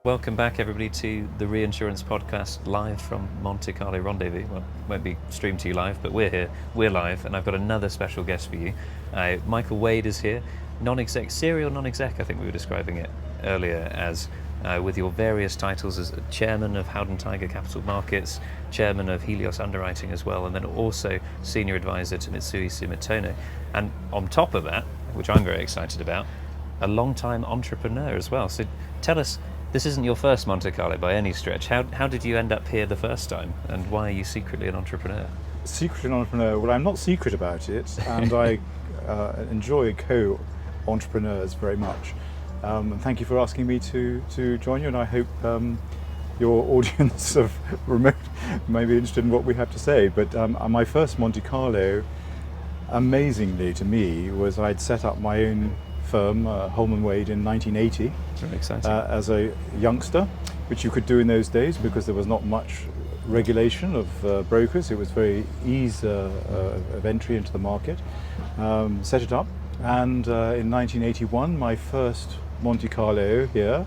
Welcome back, everybody, to the Reinsurance podcast live from Monte Carlo Rendezvous. Well, it won't be streamed to you live, but we're here, we're live, and I've got another special guest for you. Michael Wade is here, serial non-exec, I think we were describing it earlier as, with your various titles as chairman of Howden Tiger Capital Markets, chairman of Helios Underwriting as well, and then also senior advisor to Mitsui Sumitomo. And on top of that, which I'm very excited about, a long-time entrepreneur as well. So tell us, this isn't your first Monte Carlo by any stretch. How did you end up here the first time, and why are you secretly an entrepreneur? Secretly an entrepreneur? Well, I'm not secret about it, and I enjoy co-entrepreneurs very much. And thank you for asking me to join you, and I hope your audience of remote may be interested in what we have to say. But my first Monte Carlo, amazingly to me, was I'd set up my own firm, Holman Wade, in 1980. Very exciting. As a youngster, which you could do in those days because there was not much regulation of brokers. It was very easy of entry into the market. Set it up, and in 1981, my first Monte Carlo here,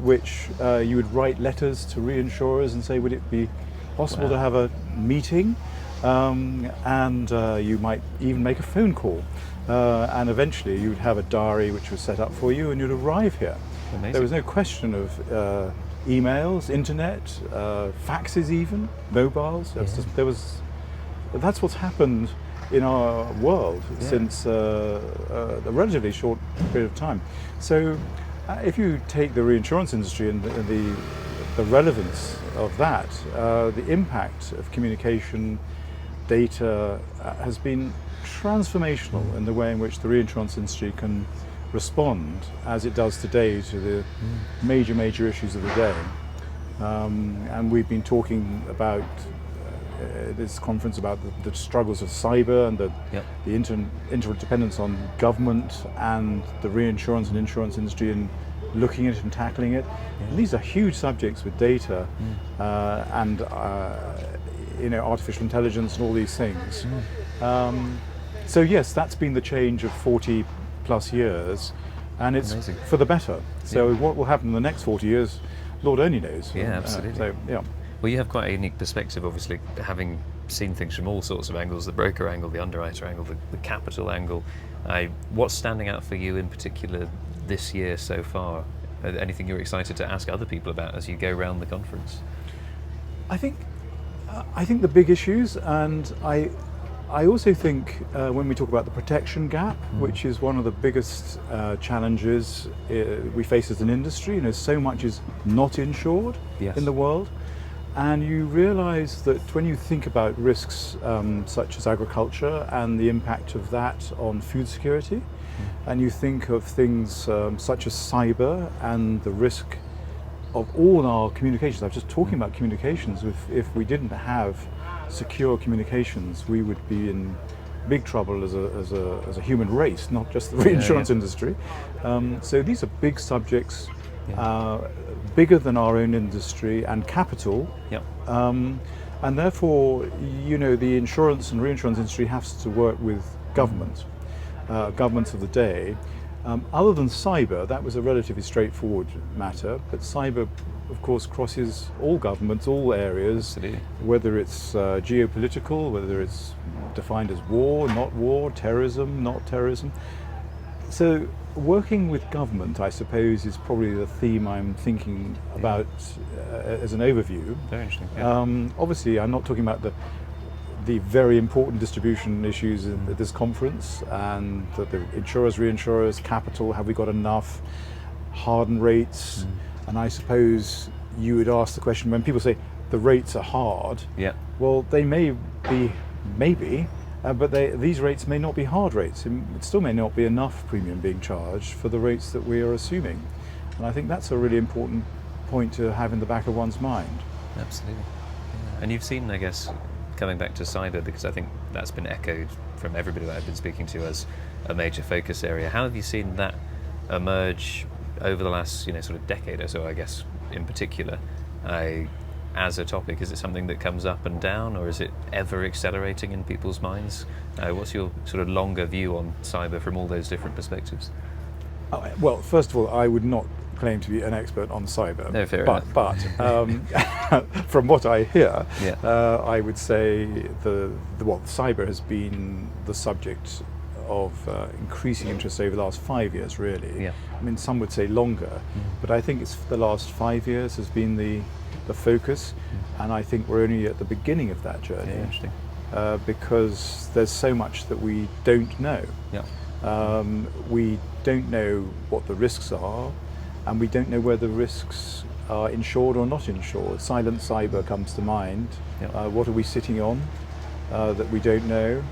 which you would write letters to reinsurers and say, would it be possible to have a meeting? And you might even make a phone call. And eventually you'd have a diary which was set up for you and you'd arrive here. Amazing. There was no question of emails, internet, faxes even, mobiles. That's what's happened in our world since a relatively short period of time. So if you take the reinsurance industry and the relevance of that, the impact of communication, data has been transformational in the way in which the reinsurance industry can respond as it does today to the major issues of the day. And we've been talking about this conference about the struggles of cyber and the interdependence on government and the reinsurance and insurance industry and looking at it and tackling it. And these are huge subjects with data and artificial intelligence and all these things. So yes, that's been the change of 40 plus years, and it's amazing. For the better. So what will happen in the next 40 years, Lord only knows. Yeah, absolutely. Well, you have quite a unique perspective, obviously, having seen things from all sorts of angles, the broker angle, the underwriter angle, the capital angle. What's standing out for you in particular this year so far? Anything you're excited to ask other people about as you go around the conference? I think the big issues, and I also think when we talk about the protection gap, which is one of the biggest challenges we face as an industry, so much is not insured in the world. And you realize that when you think about risks such as agriculture and the impact of that on food security, and you think of things such as cyber and the risk of all our communications. I was just talking about communications. If we didn't have secure communications, we would be in big trouble as a human race, not just the reinsurance industry. So these are big subjects, bigger than our own industry and capital. And therefore, the insurance and reinsurance industry has to work with governments of the day. Other than cyber, that was a relatively straightforward matter, but cyber, of course, crosses all governments, all areas, whether it's geopolitical, whether it's defined as war, not war, terrorism, not terrorism. So working with government, I suppose, is probably the theme I'm thinking about as an overview. Very interesting. Obviously, I'm not talking about the very important distribution issues at this conference, and the insurers, reinsurers, capital, have we got enough, harden rates? And I suppose you would ask the question, when people say the rates are hard, well, they may be, but these rates may not be hard rates. It still may not be enough premium being charged for the rates that we are assuming. And I think that's a really important point to have in the back of one's mind. Absolutely. And you've seen, I guess, coming back to cyber, because I think that's been echoed from everybody that I've been speaking to as a major focus area. How have you seen that emerge over the last, sort of decade or so, I guess, in particular, as a topic? Is it something that comes up and down, or is it ever accelerating in people's minds? What's your sort of longer view on cyber from all those different perspectives? Well, first of all, I would not claim to be an expert on cyber. No, fair but from what I hear, I would say cyber has been the subject of increasing interest over the last 5 years, really. Yeah. I mean, some would say longer, but I think it's the last 5 years has been the focus, and I think we're only at the beginning of that journey. Yeah, interesting. Because there's so much that we don't know. Yeah. We don't know what the risks are, and we don't know whether risks are insured or not insured. Silent cyber comes to mind. Yeah. What are we sitting on that we don't know?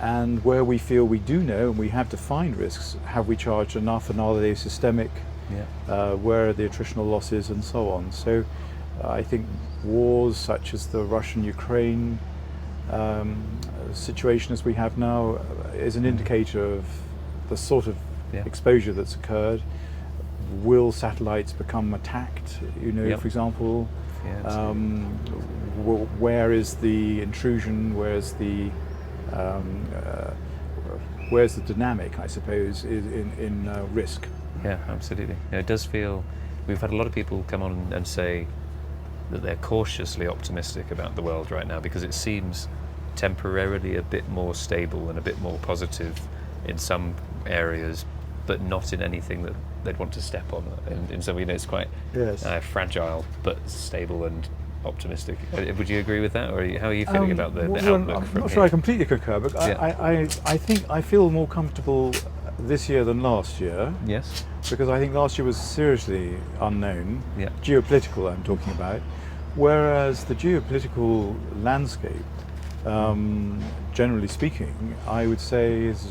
And where we feel we do know and we have defined risks, have we charged enough, and are they systemic? Yeah. Where are the attritional losses, and so on. So I think wars such as the Russian-Ukraine situation as we have now is an indicator of the sort of exposure that's occurred. Will satellites become attacked? For example, where is the intrusion? Where's the dynamic, I suppose, in risk? Yeah, absolutely. It does feel, we've had a lot of people come on and say that they're cautiously optimistic about the world right now, because it seems temporarily a bit more stable and a bit more positive in some areas, but not in anything that they'd want to step on. In some, it's quite fragile, but stable and optimistic. Would you agree with that, or how are you feeling about the outlook? I'm not sure I completely concur, but I think I feel more comfortable this year than last year. Yes. Because I think last year was seriously unknown. Yeah. Geopolitical, I'm talking about. Whereas the geopolitical landscape, generally speaking, I would say is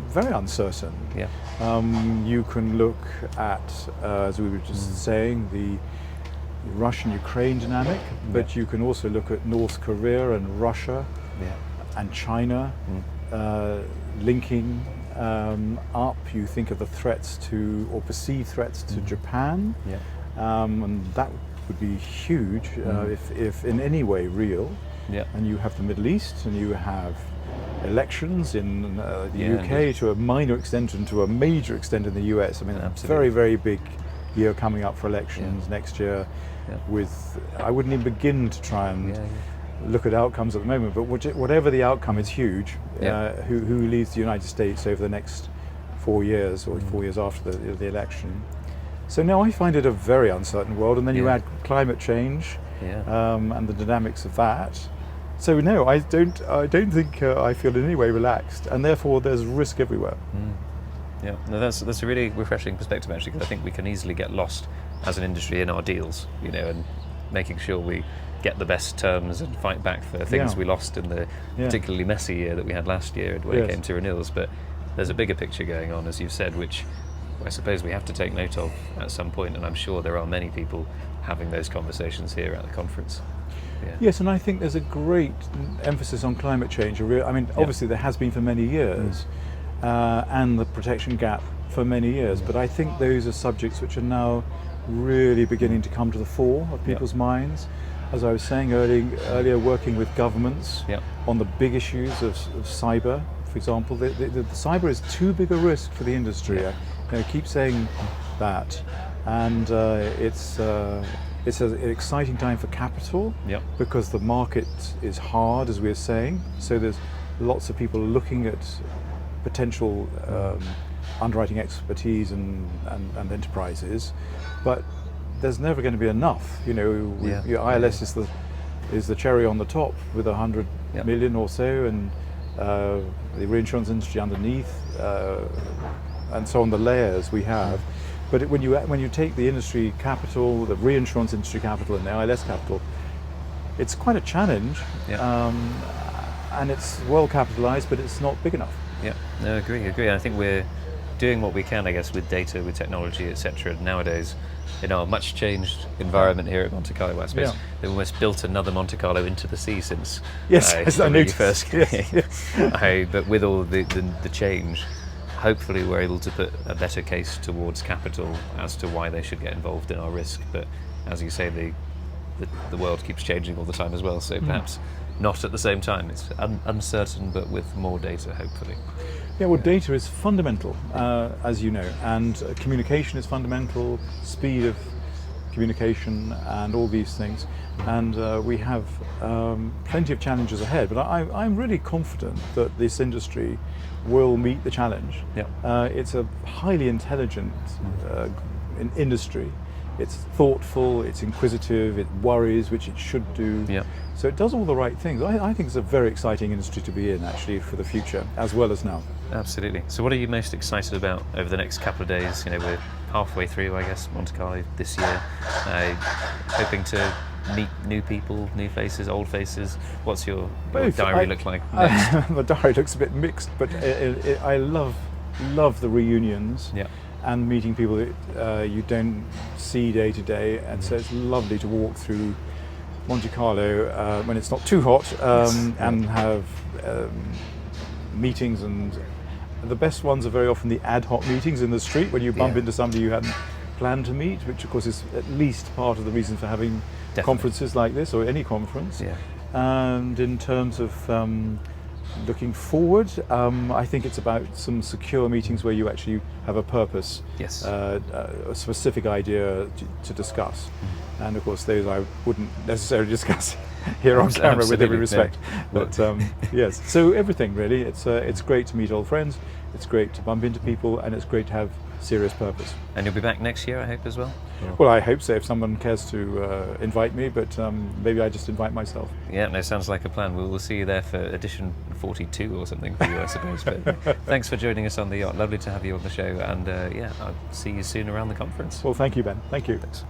very uncertain. Yeah. You can look at, as we were just saying, the Russian-Ukraine dynamic, but you can also look at North Korea and Russia and China linking up. You think of the threats to, or perceived threats to Japan, and that would be huge if in any way real. Yeah. And you have the Middle East, and you have elections in the UK to a minor extent and to a major extent in the US. I mean, a very, very big year coming up for elections next year. With, I wouldn't even begin to try and look at outcomes at the moment, but whatever the outcome is huge. Who leads the United States over the next 4 years, or 4 years after the election? So now I find it a very uncertain world, and then you add climate change and the dynamics of that. So no, I don't think I feel in any way relaxed, and therefore there's risk everywhere. Yeah, no, that's a really refreshing perspective, actually, because I think we can easily get lost as an industry in our deals, and making sure we get the best terms and fight back for things we lost in the particularly messy year that we had last year when it came to renewals. But there's a bigger picture going on, as you've said, which I suppose we have to take note of at some point, and I'm sure there are many people having those conversations here at the conference. Yes, and I think there's a great emphasis on climate change. Obviously there has been for many years, and the protection gap for many years, but I think those are subjects which are now really beginning to come to the fore of people's minds. As I was saying earlier, working with governments on the big issues of cyber, for example. The cyber is too big a risk for the industry. I keep saying that, and it's an exciting time for capital because the market is hard, as we were saying. So there's lots of people looking at potential underwriting expertise and enterprises, but there's never going to be enough. Your ILS is the cherry on the top with 100 million or so, and the reinsurance industry underneath, and so on the layers we have. But when you take the industry capital, the reinsurance industry capital, and the ILS capital, it's quite a challenge, and it's well capitalized, but it's not big enough. Yeah, no, agree. I think we're doing what we can, I guess, with data, with technology, etc. Nowadays, in our much changed environment here at Monte Carlo, I suppose they've almost built another Monte Carlo into the sea since I noticed. First came. But with all the change, hopefully we're able to put a better case towards capital as to why they should get involved in our risk. But as you say, the world keeps changing all the time as well, so perhaps not at the same time. It's uncertain, but with more data, hopefully. Yeah, well, data is fundamental, as you know, and communication is fundamental, speed of communication and all these things. And we have plenty of challenges ahead, but I'm really confident that this industry will meet the challenge. Yeah. It's a highly intelligent industry. It's thoughtful, it's inquisitive, it worries, which it should do. Yeah. So it does all the right things. I think it's a very exciting industry to be in, actually, for the future, as well as now. Absolutely. So what are you most excited about over the next couple of days? You know, we're halfway through, I guess, Monte Carlo this year. Hoping to meet new people, new faces, old faces. What's your diary look like next? The diary looks a bit mixed, but I love the reunions. Yeah. And meeting people that you don't see day to day, and so it's lovely to walk through Monte Carlo when it's not too hot, and have meetings. And the best ones are very often the ad hoc meetings in the street when you bump into somebody you hadn't planned to meet, which of course is at least part of the reason for having conferences like this, or any conference. Yeah. And in terms of looking forward, I think it's about some secure meetings where you actually have a purpose, Yes. A specific idea to discuss. And of course, those I wouldn't necessarily discuss here on camera, with every respect. No. But yes, so everything really. It's great to meet old friends. It's great to bump into people, and it's great to have serious purpose. And you'll be back next year, I hope, as well? Well, I hope so, if someone cares to invite me, but maybe I just invite myself. Yeah, no, sounds like a plan. We'll see you there for edition 42 or something for you, I suppose. But thanks for joining us on the yacht. Lovely to have you on the show, and yeah, I'll see you soon around the conference. Well, thank you, Ben. Thank you. Thanks.